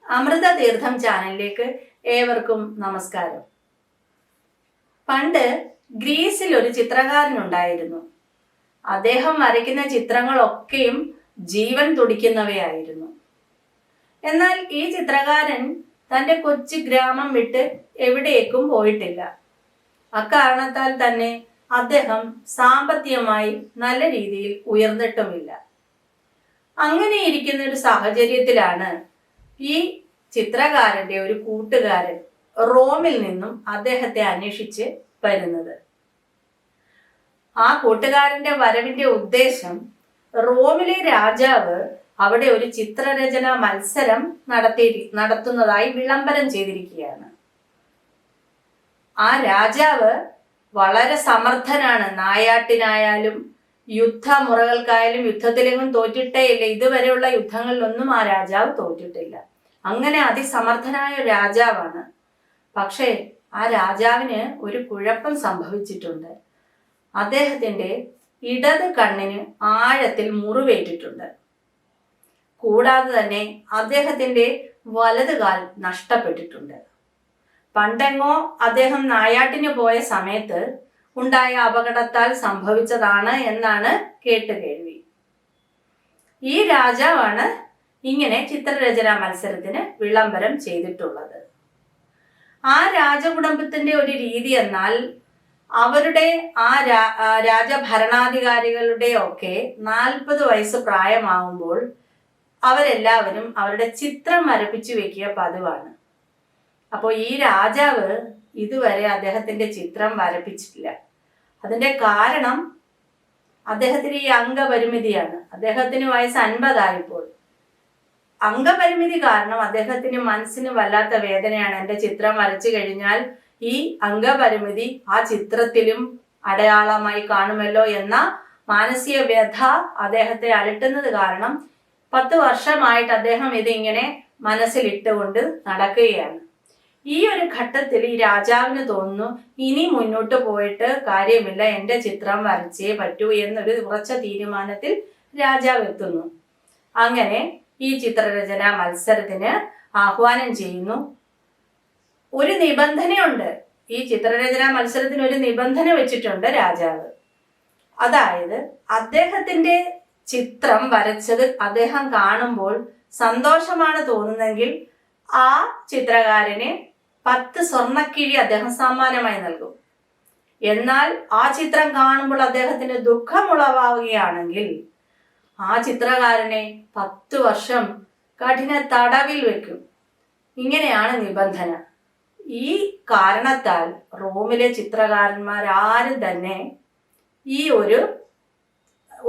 അമൃത തീർത്ഥം ചാനലിലേക്ക് ഏവർക്കും നമസ്കാരം. പണ്ട് ഗ്രീസിൽ ഒരു ചിത്രകാരനുണ്ടായിരുന്നു. അദ്ദേഹം വരയ്ക്കുന്ന ചിത്രങ്ങളൊക്കെയും ജീവൻ തുടിക്കുന്നവയായിരുന്നു. എന്നാൽ ഈ ചിത്രകാരൻ തൻ്റെ കൊച്ചു ഗ്രാമം വിട്ട് എവിടേക്കും പോയിട്ടില്ല. അക്കാരണത്താൽ തന്നെ അദ്ദേഹം സാമ്പത്തികമായി നല്ല രീതിയിൽ ഉയർന്നിട്ടുമില്ല. അങ്ങനെ ഇരിക്കുന്ന ഒരു സാഹചര്യത്തിലാണ് ഈ ചിത്രകാരന്റെ ഒരു കൂട്ടുകാരൻ റോമിൽ നിന്നും അദ്ദേഹത്തെ അന്വേഷിച്ച് വരുന്നത്. ആ കൂട്ടുകാരന്റെ വരവിന്റെ ഉദ്ദേശം റോമിലെ രാജാവ് അവിടെ ഒരു ചിത്രരചന മത്സരം നടത്തുന്നതായി വിളംബരം ചെയ്തിരിക്കുകയാണ്. ആ രാജാവ് വളരെ സമർത്ഥനാണ്. നായാട്ടിനായാലും യുദ്ധമുറകൾക്കായാലും യുദ്ധത്തിലെങ്ങും തോറ്റിട്ടേ ഇല്ല. ഇതുവരെയുള്ള യുദ്ധങ്ങളിലൊന്നും ആ രാജാവ് തോറ്റിട്ടില്ല. അങ്ങനെ അതിസമർത്ഥനായ ഒരു രാജാവാണ്. പക്ഷേ ആ രാജാവിന് ഒരു കുഴപ്പം സംഭവിച്ചിട്ടുണ്ട്. അദ്ദേഹത്തിൻ്റെ ഇടത് കണ്ണിന് ആഴത്തിൽ മുറിവേറ്റിട്ടുണ്ട്. കൂടാതെ തന്നെ അദ്ദേഹത്തിൻ്റെ വലത് കാൽ നഷ്ടപ്പെട്ടിട്ടുണ്ട്. പണ്ടെങ്ങോ അദ്ദേഹം നായാട്ടിന് പോയ സമയത്ത് ഉണ്ടായ അപകടത്താൽ സംഭവിച്ചതാണ് എന്നാണ് കേട്ടുകേൾവി. ഈ രാജാവാണ് ഇങ്ങനെ ചിത്രരചനാ മത്സരത്തിന് വിളംബരം ചെയ്തിട്ടുള്ളത്. ആ രാജകുടുംബത്തിന്റെ ഒരു രീതി എന്നാൽ അവരുടെ ആ രാജഭരണാധികാരികളുടെ ഒക്കെ 40 വയസ്സ് പ്രായമാകുമ്പോൾ അവരെല്ലാവരും അവരുടെ ചിത്രം വരപ്പിച്ചു വെക്കുക പതിവാണ്. അപ്പോൾ ഈ രാജാവ് ഇതുവരെ അദ്ദേഹത്തിന്റെ ചിത്രം വരപ്പിച്ചിട്ടില്ല. അതിന്റെ കാരണം അദ്ദേഹത്തിന് ഈ അംഗപരിമിതിയാണ്. അദ്ദേഹത്തിന് വയസ്സ് 50 അംഗപരിമിതി കാരണം അദ്ദേഹത്തിന് മനസ്സിന് വല്ലാത്ത വേദനയാണ്. എൻ്റെ ചിത്രം വരച്ചു കഴിഞ്ഞാൽ ഈ അംഗപരിമിതി ആ ചിത്രത്തിലും അടയാളമായി കാണുമല്ലോ എന്ന മാനസിക വ്യഥ അദ്ദേഹത്തെ അലട്ടുന്നത് കാരണം 10 വർഷമായിട്ട് അദ്ദേഹം ഇതിങ്ങനെ മനസ്സിലിട്ടുകൊണ്ട് നടക്കുകയാണ്. ഈ ഒരു ഘട്ടത്തിൽ ഈ രാജാവിന് തോന്നുന്നു, ഇനി മുന്നോട്ട് പോയിട്ട് കാര്യമില്ല, എൻ്റെ ചിത്രം വരച്ചേ പറ്റൂ എന്നൊരു ഉറച്ച തീരുമാനത്തിൽ രാജാവ് എത്തുന്നു. അങ്ങനെ ഈ ചിത്രരചനാ മത്സരത്തിന് ആഹ്വാനം ചെയ്യുന്നു. ഒരു നിബന്ധനയുണ്ട്. ഈ ചിത്രരചനാ മത്സരത്തിന് ഒരു നിബന്ധന വെച്ചിട്ടുണ്ട് രാജാവ്. അതായത് അദ്ദേഹത്തിന്റെ ചിത്രം വരച്ചത് അദ്ദേഹം കാണുമ്പോൾ സന്തോഷമാണ് തോന്നുന്നതെങ്കിൽ ആ ചിത്രകാരന് 10 സ്വർണ്ണക്കിഴി അദ്ദേഹം സമ്മാനമായി നൽകും. എന്നാൽ ആ ചിത്രം കാണുമ്പോൾ അദ്ദേഹത്തിന് ദുഃഖമുളവാവുകയാണെങ്കിൽ ആ ചിത്രകാരനെ 10 വർഷം കഠിന തടവിൽ വെക്കും. ഇങ്ങനെയാണ് നിബന്ധന. ഈ കാരണത്താൽ റോമിലെ ചിത്രകാരന്മാരാരും തന്നെ ഈ ഒരു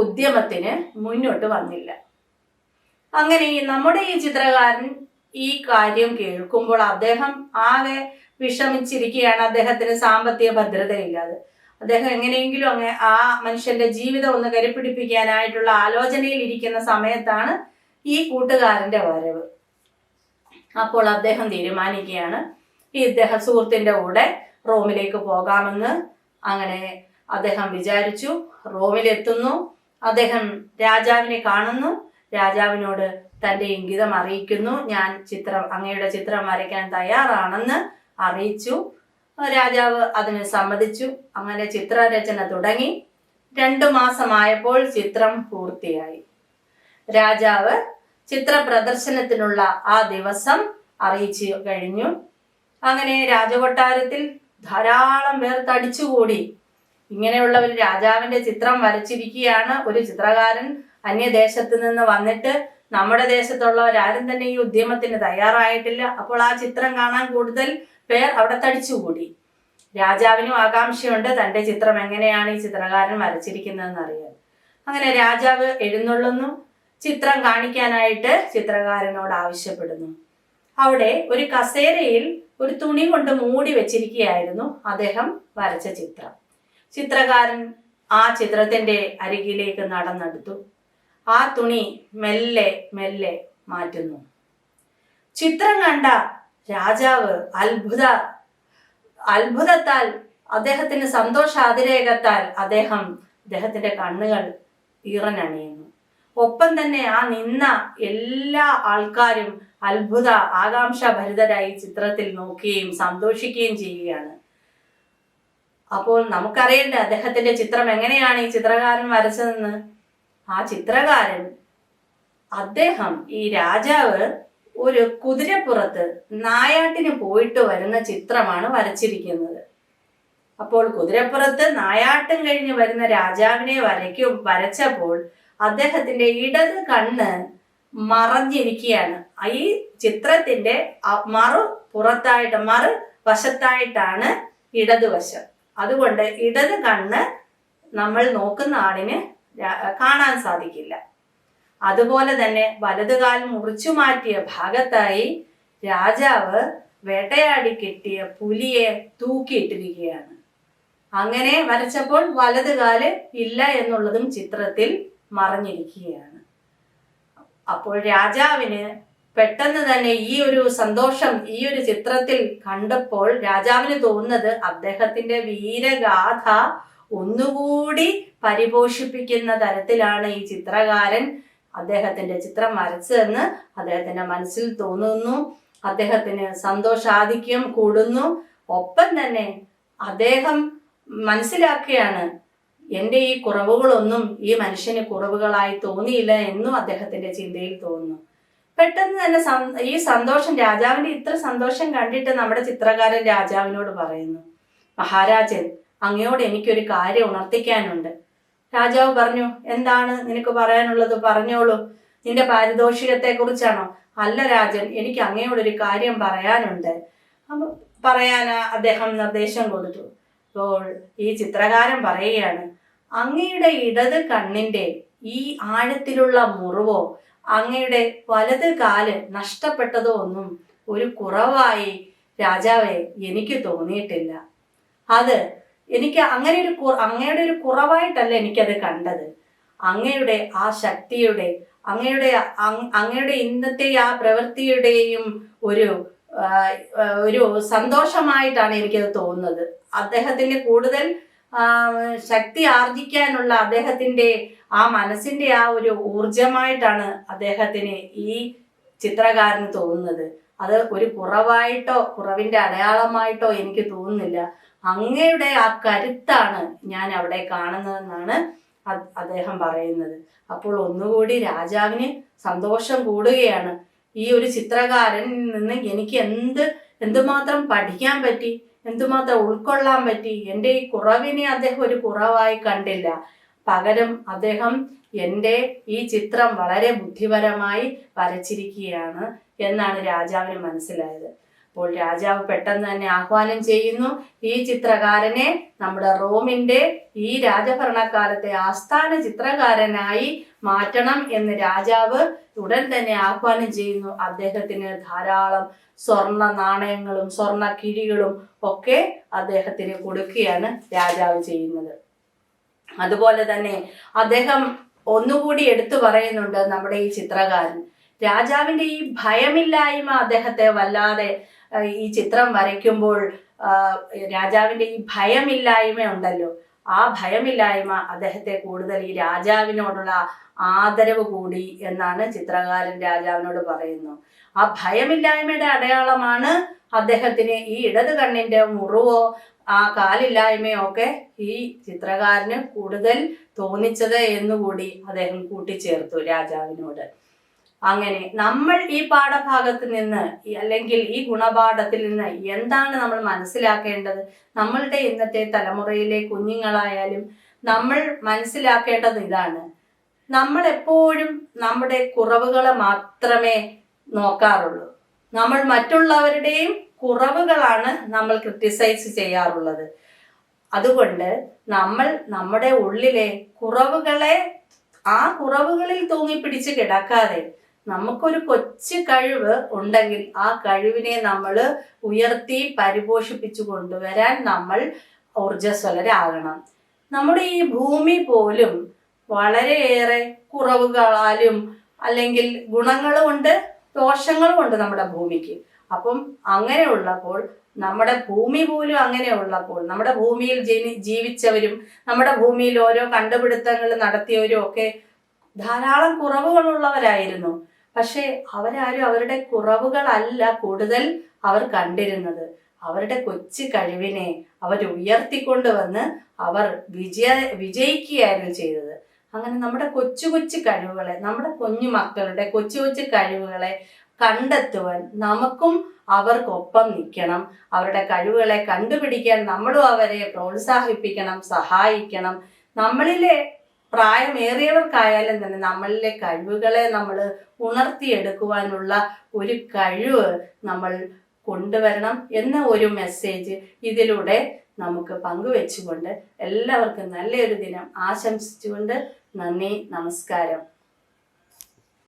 ഉദ്യമത്തിന് മുന്നോട്ട് വന്നില്ല. അങ്ങനെ നമ്മുടെ ഈ ചിത്രകാരൻ ഈ കാര്യം കേൾക്കുമ്പോൾ അദ്ദേഹം ആകെ വിഷമിച്ചിരിക്കുകയാണ്. അദ്ദേഹത്തിന് സാമ്പത്തിക ഭദ്രതയില്ലാതെ അദ്ദേഹം എങ്ങനെയെങ്കിലും ആ മനുഷ്യന്റെ ജീവിതം ഒന്ന് കരുപ്പിടിപ്പിക്കാനായിട്ടുള്ള ആലോചനയിൽ ഇരിക്കുന്ന സമയത്താണ് ഈ കൂട്ടുകാരന്റെ വരവ്. അപ്പോൾ അദ്ദേഹം തീരുമാനിക്കുകയാണ് ഈ സുഹൃത്തിന്റെ കൂടെ റോമിലേക്ക് പോകാമെന്ന്. അങ്ങനെ അദ്ദേഹം വിചാരിച്ചു. റോമിലെത്തുന്നു. അദ്ദേഹം രാജാവിനെ കാണുന്നു. രാജാവിനോട് തൻ്റെ ഇംഗിതം അറിയിക്കുന്നു. ഞാൻ അങ്ങയുടെ ചിത്രം വരയ്ക്കാൻ തയ്യാറാണെന്ന് അറിയിച്ചു. രാജാവ് അതിന് സമ്മതിച്ചു. അങ്ങനെ ചിത്രരചന തുടങ്ങി. 2 മാസമായപ്പോൾ ചിത്രം പൂർത്തിയായി. രാജാവ് ചിത്ര പ്രദർശനത്തിനുള്ള ആ ദിവസം അറിയിച്ചു കഴിഞ്ഞു. അങ്ങനെ രാജകൊട്ടാരത്തിൽ ധാരാളം പേർ തടിച്ചുകൂടി. ഇങ്ങനെയുള്ള ഒരു രാജാവിന്റെ ചിത്രം വരച്ചിരിക്കുകയാണ് ഒരു ചിത്രകാരൻ അന്യദേശത്ത് നിന്ന് വന്നിട്ട്. നമ്മുടെ ദേശത്തുള്ളവരാരും തന്നെ ഈ ഉദ്യമത്തിന് തയ്യാറായിട്ടില്ല. അപ്പോൾ ആ ചിത്രം കാണാൻ കൂടുതൽ പേർ അവിടെ തടിച്ചുകൂടി. രാജാവിനും ആകാംക്ഷയുണ്ട് തൻ്റെ ചിത്രം എങ്ങനെയാണ് ഈ ചിത്രകാരൻ വരച്ചിരിക്കുന്നതെന്ന് അറിയാൻ. അങ്ങനെ രാജാവ് എഴുന്നള്ളുന്നു. ചിത്രം കാണിക്കാനായിട്ട് ചിത്രകാരനോട് ആവശ്യപ്പെടുന്നു. അവിടെ ഒരു കസേരയിൽ ഒരു തുണി കൊണ്ട് മൂടി വെച്ചിരിക്കുകയായിരുന്നു അദ്ദേഹം വരച്ച ചിത്രം. ചിത്രകാരൻ ആ ചിത്രത്തിന്റെ അരികിലേക്ക് നടന്നെടുത്തു. ആ തുണി മെല്ലെ മെല്ലെ മാറ്റുന്നു. ചിത്രം കണ്ട രാജാവ് അത്ഭുതത്താൽ അദ്ദേഹത്തിന് സന്തോഷാതിരേകത്താൽ അദ്ദേഹത്തിന്റെ കണ്ണുകൾ ഈറനണിയുന്നു. ഒപ്പം തന്നെ ആ നിന്ന എല്ലാ ആൾക്കാരും അത്ഭുത ആകാംക്ഷ ഭരിതരായി ചിത്രത്തിൽ നോക്കുകയും സന്തോഷിക്കുകയും ചെയ്യുകയാണ്. അപ്പോൾ നമുക്കറിയേണ്ട അദ്ദേഹത്തിന്റെ ചിത്രം എങ്ങനെയാണ് ഈ ചിത്രകാരൻ വരച്ചതെന്ന്. ആ ചിത്രകാരൻ അദ്ദേഹം ഈ രാജാവ് ഒരു കുതിരപ്പുറത്ത് നായാട്ടിന് പോയിട്ട് വരുന്ന ചിത്രമാണ് വരച്ചിരിക്കുന്നത്. അപ്പോൾ കുതിരപ്പുറത്ത് നായാട്ടം കഴിഞ്ഞ് വരുന്ന രാജാവിനെ വരച്ചപ്പോൾ അദ്ദേഹത്തിന്റെ ഇടത് കണ്ണ് മറഞ്ഞിരിക്കുകയാണ്. ഈ ചിത്രത്തിന്റെ മറു വശത്തായിട്ടാണ് ഇടതുവശം. അതുകൊണ്ട് ഇടത് കണ്ണ് നമ്മൾ നോക്കുന്ന ആളിന് കാണാൻ സാധിക്കില്ല. അതുപോലെ തന്നെ വലതുകാൽ മുറിച്ചു മാറ്റിയ ഭാഗത്തായി രാജാവ് വേട്ടയാടി കിട്ടിയ പുലിയെ തൂക്കിയിട്ടിരിക്കുകയാണ്. അങ്ങനെ വരച്ചപ്പോൾ വലതുകാല് ഇല്ല എന്നുള്ളതും ചിത്രത്തിൽ മറഞ്ഞിരിക്കുകയാണ്. അപ്പോൾ രാജാവിന് പെട്ടെന്ന് തന്നെ ഈ ഒരു സന്തോഷം ഈ ഒരു ചിത്രത്തിൽ കണ്ടപ്പോൾ രാജാവിന് തോന്നുന്നത് അദ്ദേഹത്തിന്റെ വീരഗാഥ ഒന്നുകൂടി പരിപോഷിപ്പിക്കുന്ന തരത്തിലാണ് ഈ ചിത്രകാരൻ അദ്ദേഹത്തിന്റെ ചിത്രം വരച്ചതെന്ന് അദ്ദേഹത്തിന്റെ മനസ്സിൽ തോന്നുന്നു. അദ്ദേഹത്തിന് സന്തോഷാധിക്യം കൂടുന്നു. ഒപ്പം തന്നെ അദ്ദേഹം മനസ്സിലാക്കുകയാണ്, എൻ്റെ ഈ കുറവുകളൊന്നും ഈ മനുഷ്യന് കുറവുകളായി തോന്നിയില്ല എന്നും അദ്ദേഹത്തിന്റെ ചിന്തയിൽ തോന്നുന്നു. പെട്ടെന്ന് തന്നെ ഈ സന്തോഷം, രാജാവിന്റെ ഇത്ര സന്തോഷം കണ്ടിട്ട് നമ്മുടെ ചിത്രകാരൻ രാജാവിനോട് പറയുന്നു, മഹാരാജൻ, അങ്ങയോട് എനിക്കൊരു കാര്യം ഉണർത്തിക്കാനുണ്ട്. രാജാവ് പറഞ്ഞു, എന്താണ് നിനക്ക് പറയാനുള്ളത്? പറഞ്ഞോളൂ. നിന്റെ പാരിതോഷികത്തെ കുറിച്ചാണോ? അല്ല രാജൻ, എനിക്ക് അങ്ങയോടൊരു കാര്യം പറയാനുണ്ട്. അപ്പൊ പറയാനാ അദ്ദേഹം നിർദ്ദേശം കൊടുത്തു. അപ്പോൾ ഈ ചിത്രകാരൻ പറയുകയാണ്, അങ്ങയുടെ ഇടത് കണ്ണിന്റെ ഈ ആഴത്തിലുള്ള മുറിവോ അങ്ങയുടെ വലത് കാല് നഷ്ടപ്പെട്ടതോ ഒന്നും ഒരു കുറവായി രാജാവേ എനിക്ക് തോന്നിയിട്ടില്ല. അത് എനിക്ക് അങ്ങയുടെ ഒരു കുറവായിട്ടല്ല എനിക്കത് കണ്ടത്. അങ്ങയുടെ ആ ശക്തിയുടെ അങ്ങയുടെ ഇന്നത്തെ ആ പ്രവൃത്തിയുടെയും ഒരു സന്തോഷമായിട്ടാണ് എനിക്കത് തോന്നുന്നത്. അദ്ദേഹത്തിന് കൂടുതൽ ശക്തി ആർജിക്കാനുള്ള അദ്ദേഹത്തിന്റെ ആ മനസ്സിന്റെ ആ ഒരു ഊർജമായിട്ടാണ് അദ്ദേഹത്തിന് ഈ ചിത്രകാരന് തോന്നുന്നത്. അത് ഒരു കുറവായിട്ടോ കുറവിന്റെ അടയാളമായിട്ടോ എനിക്ക് തോന്നുന്നില്ല. അങ്ങയുടെ ആ കരുത്താണ് ഞാൻ അവിടെ കാണുന്നതെന്നാണ് അദ്ദേഹം പറയുന്നത്. അപ്പോൾ ഒന്നുകൂടി രാജാവിന് സന്തോഷം കൂടുകയാണ്. ഈ ഒരു ചിത്രകാരനിൽ നിന്ന് എനിക്ക് എന്തുമാത്രം പഠിക്കാൻ പറ്റി, എന്തുമാത്രം ഉൾക്കൊള്ളാൻ പറ്റി. എൻ്റെ ഈ കുറവിനെ അദ്ദേഹം ഒരു കുറവായി കണ്ടില്ല. പകരം അദ്ദേഹം എൻ്റെ ഈ ചിത്രം വളരെ ബുദ്ധിപരമായി വരച്ചിരിക്കുകയാണ് എന്നാണ് രാജാവിന് മനസ്സിലായത്. അപ്പോൾ രാജാവ് പെട്ടെന്ന് തന്നെ ആഹ്വാനം ചെയ്യുന്നു, ഈ ചിത്രകാരനെ നമ്മുടെ റോമിന്റെ ഈ രാജഭരണകാലത്തെ ആസ്ഥാന ചിത്രകാരനായി മാറ്റണം എന്ന് രാജാവ് ഉടൻ തന്നെ ആഹ്വാനം ചെയ്യുന്നു. അദ്ദേഹത്തിന് ധാരാളം സ്വർണ്ണ നാണയങ്ങളും സ്വർണ്ണ കിഴികളും ഒക്കെ അദ്ദേഹത്തിന് കൊടുക്കുകയാണ് രാജാവ് ചെയ്യുന്നത്. അതുപോലെ തന്നെ അദ്ദേഹം ഒന്നുകൂടി എടുത്തു പറയുന്നുണ്ട്, നമ്മുടെ ഈ ചിത്രകാരൻ രാജാവിന്റെ ഈ ഭയമില്ലായ്മ അദ്ദേഹത്തെ വല്ലാതെ ഈ ചിത്രം വരയ്ക്കുമ്പോൾ രാജാവിന്റെ ഈ ഭയമില്ലായ്മ ഉണ്ടല്ലോ, ആ ഭയമില്ലായ്മ അദ്ദേഹത്തെ കൂടുതൽ ഈ രാജാവിനോടുള്ള ആദരവ് കൂടി എന്നാണ് ചിത്രകാരൻ രാജാവിനോട് പറയുന്നു. ആ ഭയമില്ലായ്മയുടെ അടയാളമാണ് അദ്ദേഹത്തിന് ഈ ഇടത് കണ്ണിന്റെ മുറിവോ ആ കാലില്ലായ്മയോ ഒക്കെ ഈ ചിത്രകാരന് കൂടുതൽ തോന്നിച്ചത് എന്നുകൂടി അദ്ദേഹം കൂട്ടിച്ചേർത്തു രാജാവിനോട്. അങ്ങനെ നമ്മൾ ഈ പാഠഭാഗത്ത് നിന്ന് അല്ലെങ്കിൽ ഈ ഗുണപാഠത്തിൽ നിന്ന് എന്താണ് നമ്മൾ മനസ്സിലാക്കേണ്ടത്? നമ്മളുടെ ഇന്നത്തെ തലമുറയിലെ കുഞ്ഞുങ്ങളായാലും നമ്മൾ മനസ്സിലാക്കേണ്ടത് ഇതാണ്, നമ്മൾ എപ്പോഴും നമ്മുടെ കുറവുകളെ മാത്രമേ നോക്കാറുള്ളൂ. നമ്മൾ മറ്റുള്ളവരുടെയും കുറവുകളാണ് നമ്മൾ ക്രിട്ടിസൈസ് ചെയ്യാറുള്ളത്. അതുകൊണ്ട് നമ്മൾ നമ്മുടെ ഉള്ളിലെ ആ കുറവുകളിൽ തൂങ്ങിപ്പിടിച്ച് കിടക്കാതെ നമുക്കൊരു കൊച്ചു കഴിവ് ഉണ്ടെങ്കിൽ ആ കഴിവിനെ നമ്മൾ ഉയർത്തി പരിപോഷിപ്പിച്ചു കൊണ്ടുവരാൻ നമ്മൾ ഊർജ്ജസ്വലരാകണം. നമ്മുടെ ഈ ഭൂമി പോലും വളരെയേറെ കുറവുകളാലും അല്ലെങ്കിൽ ഗുണങ്ങളും ഉണ്ട് ദോഷങ്ങളും ഉണ്ട് നമ്മുടെ ഭൂമിക്ക്. അപ്പം അങ്ങനെയുള്ളപ്പോൾ നമ്മുടെ ഭൂമി പോലും അങ്ങനെയുള്ളപ്പോൾ നമ്മുടെ ഭൂമിയിൽ ജീവിച്ചവരും നമ്മുടെ ഭൂമിയിൽ ഓരോ കണ്ടുപിടുത്തങ്ങൾ നടത്തിയവരും ഒക്കെ ധാരാളം കുറവുകളുള്ളവരായിരുന്നു. പക്ഷെ അവരാരും അവരുടെ കുറവുകളല്ല കൂടുതൽ അവർ കണ്ടിരുന്നത്. അവരുടെ കൊച്ചു കഴിവിനെ അവർ ഉയർത്തിക്കൊണ്ടുവന്ന് അവർ വിജയിക്കുകയായിരുന്നു ചെയ്തത്. അങ്ങനെ നമ്മുടെ കൊച്ചു കൊച്ചു കഴിവുകളെ, നമ്മുടെ കുഞ്ഞു മക്കളുടെ കൊച്ചു കൊച്ചു കഴിവുകളെ കണ്ടെത്തുവാൻ നമുക്കും അവർക്കൊപ്പം നിൽക്കണം. അവരുടെ കഴിവുകളെ കണ്ടുപിടിക്കാൻ നമ്മളും അവരെ പ്രോത്സാഹിപ്പിക്കണം, സഹായിക്കണം. നമ്മളിലെ പ്രായമേറിയവർക്കായാലും തന്നെ നമ്മളിലെ കഴിവുകളെ നമ്മൾ ഉണർത്തിയെടുക്കുവാനുള്ള ഒരു കഴിവ് നമ്മൾ കൊണ്ടുവരണം എന്ന ഒരു മെസ്സേജ് ഇതിലൂടെ നമുക്ക് പങ്കുവെച്ചുകൊണ്ട് എല്ലാവർക്കും നല്ലൊരു ദിനം ആശംസിച്ചുകൊണ്ട് നന്ദി, നമസ്കാരം.